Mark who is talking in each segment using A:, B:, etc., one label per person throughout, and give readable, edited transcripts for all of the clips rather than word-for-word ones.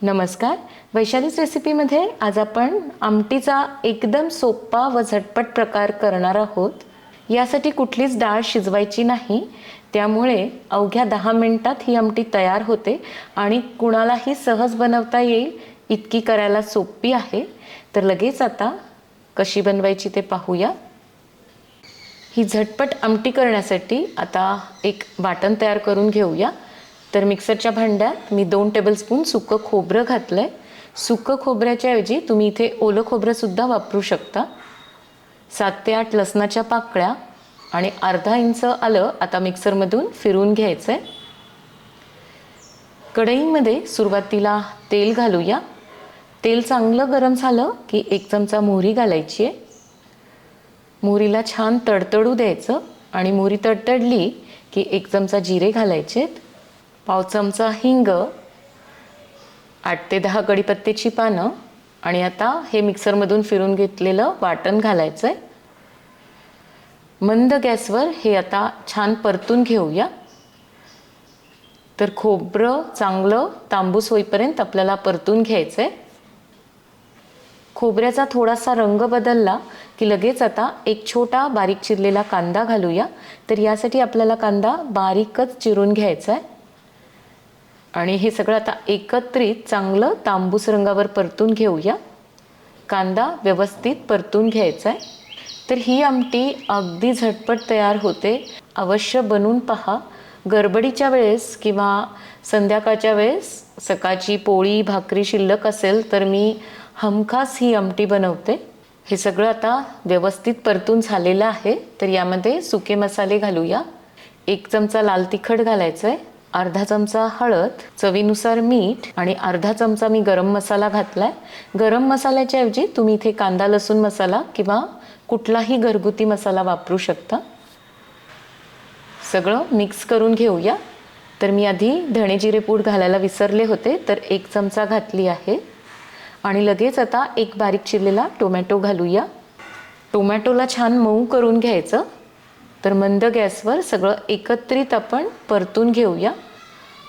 A: नमस्कार. वैशालीच रेसिपीमध्ये आज आपण आमटीचा एकदम सोपा व झटपट प्रकार करणार आहोत. यासाठी कुठलीच डाळ शिजवायची नाही, त्यामुळे अवघ्या 10 मिनिटात ही आमटी तयार होते आणि कुणालाही सहज बनवता येईल इतकी करायला सोपी आहे. तर लगेच आता कशी बनवायची ते पाहूया. ही झटपट आमटी करण्यासाठी आता एक वाटण तयार करून घेऊया. तर मिक्सरच्या भांड्यात मी 2 टेबलस्पून सुकं खोबरं घातलं आहे. सुकं खोबऱ्याच्या ऐवजी तुम्ही इथे ओलं खोबरंसुद्धा वापरू शकता. 7 ते 8 लसणाच्या पाकळ्या आणि अर्धा इंच आलं आता मिक्सरमधून फिरून घ्यायचं आहे. कढईमध्ये सुरुवातीला तेल घालूया. तेल चांगलं गरम झालं की 1 चमचा मोहरी घालायची आहे. मोहरीला छान तडतडू द्यायचं आणि मोहरी तडतडली की 1 चमचा जिरे घालायचे, पाव चमचा हिंग, 8 ते 10 कढीपत्त्याची पानं आणि आता हे मिक्सरमधून फिरून घेतलेलं वाटण घालायचं आहे. मंद गॅसवर हे आता छान परतून घेऊया. तर खोबरं चांगलं तांबूस होईपर्यंत आपल्याला परतून घ्यायचं आहे. खोबऱ्याचा थोडासा रंग बदलला की लगेच आता एक छोटा बारीक चिरलेला कांदा घालूया. तर यासाठी आपल्याला कांदा बारीकच चिरून घ्यायचा आहे आणि हे सगळं आता एकत्रित चांगलं तांबूस रंगावर परतून घेऊया. कांदा व्यवस्थित परतून घ्यायचा आहे. तर ही आमटी अगदी झटपट तयार होते. अवश्य बनवून पहा. गडबडीच्या वेळेस किंवा संध्याकाळच्या वेळेस सकाळची पोळी भाकरी शिल्लक असेल तर मी हमखास ही आमटी बनवते. हे सगळं आता व्यवस्थित परतून झालेलं आहे. तर यामध्ये सुके मसाले घालूया. 1 चमचा लाल तिखट घालायचं आहे, अर्धा चमचा हळद, चवीनुसार मीठ आणि अर्धा चमचा मी गरम मसाला घातलाय. गरम मसाल्याच्या ऐवजी तुम्ही इथे कांदा लसूण मसाला किंवा कुठलाही घरगुती मसाला वापरू शकता. सगळं मिक्स करून घेऊया. तर मी आधी धणे जिरे पूड घालायला विसरले होते, तर 1 चमचा घातली आहे आणि लगेच आता एक बारीक चिरलेला टोमॅटो घालूया. टोमॅटोला छान मऊ करून घ्यायचं. तर मंद गॅसवर सगळं एकत्रित आपण परतून घेऊया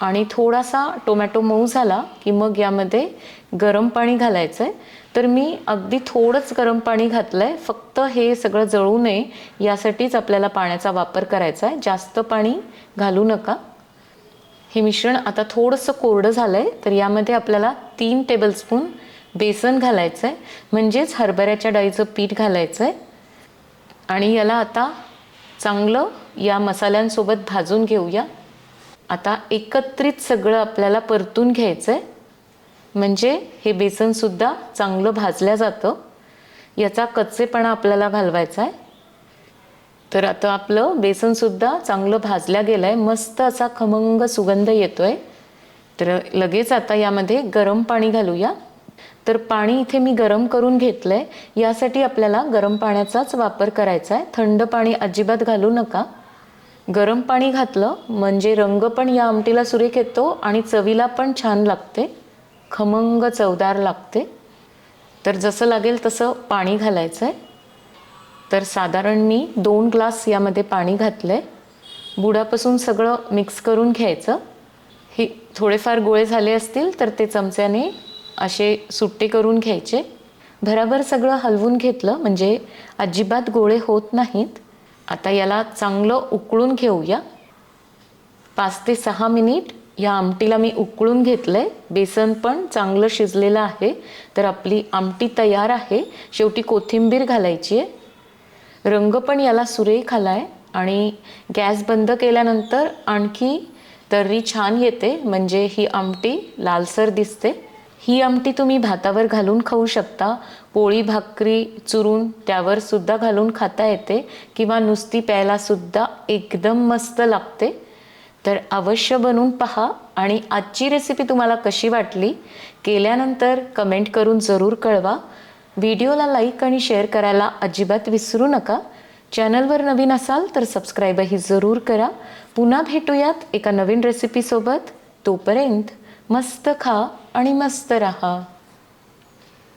A: आणि थोडासा टोमॅटो मऊ झाला की मग यामध्ये गरम पाणी घालायचं आहे. तर मी अगदी थोडंच गरम पाणी घातलं आहे. फक्त हे सगळं जळू नये यासाठीच आपल्याला पाण्याचा वापर करायचा आहे. जास्त पाणी घालू नका. हे मिश्रण आता थोडंसं कोरडं झालं आहे. तर यामध्ये आपल्याला 3 टेबलस्पून बेसन घालायचं आहे, म्हणजेच हरभऱ्याच्या डाळीचं पीठ घालायचं आहे आणि याला आता चांगलं या मसाल्यांसोबत भाजून घेऊया. आता एकत्रित सगळं आपल्याला परतून घ्यायचं आहे, म्हणजे हे बेसनसुद्धा चांगलं भाजलं जातं. याचा कच्चेपणा आपल्याला घालवायचा आहे. तर आता आपलं बेसनसुद्धा चांगलं भाजलं गेलं आहे. मस्त असा खमंग सुगंध येतो आहे. तर लगेच आता यामध्ये गरम पाणी घालूया. तर पाणी इथे मी गरम करून घेतलं आहे. यासाठी आपल्याला गरम पाण्याचाच वापर करायचा आहे. थंड पाणी अजिबात घालू नका. गरम पाणी घातलं म्हणजे रंग पण या आमटीला सुरेख येतो आणि चवीला पण छान लागते, खमंग चवदार लागते. तर जसं लागेल तसं पाणी घालायचं आहे. तर साधारण मी 2 ग्लास यामध्ये पाणी घातलं आहे. बुडापासून सगळं मिक्स करून घ्यायचं. हे थोडेफार गोळे झाले असतील तर ते चमच्याने असे सुट्टे करून घ्यायचे. भराभर सगळं हलवून घेतलं म्हणजे अजिबात गोळे होत नाहीत. आता याला चांगलं उकळून घेऊया. 5 ते 6 मिनिट या आमटीला मी उकळून घेतलं आहे. बेसन पण चांगलं शिजलेलं आहे. तर आपली आमटी तयार आहे. शेवटी कोथिंबीर घालायची आहे. रंग पण याला सुरेख आला आहे आणि गॅस बंद केल्यानंतर आणखी तर्री छान येते, म्हणजे ही आमटी लालसर दिसते. ही आमटी तुम्ही भातावर घालून खाऊ शकता, पोळी भाकरी चुरून त्यावर सुद्धा घालून खाता येते किंवा नुसती प्यायला सुद्धा एकदम मस्त लागते. तर अवश्य बनवून पहा आणि आजची रेसिपी तुम्हाला कशी वाटली केल्यानंतर कमेंट करून जरूर कळवा. व्हिडिओला लाईक आणि शेअर करायला अजिबात विसरू नका. चॅनलवर नवीन असाल तर सबस्क्राईबही जरूर करा. पुन्हा भेटूयात एका नवीन रेसिपीसोबत. तोपर्यंत मस्त खा आणि मस्त रहा.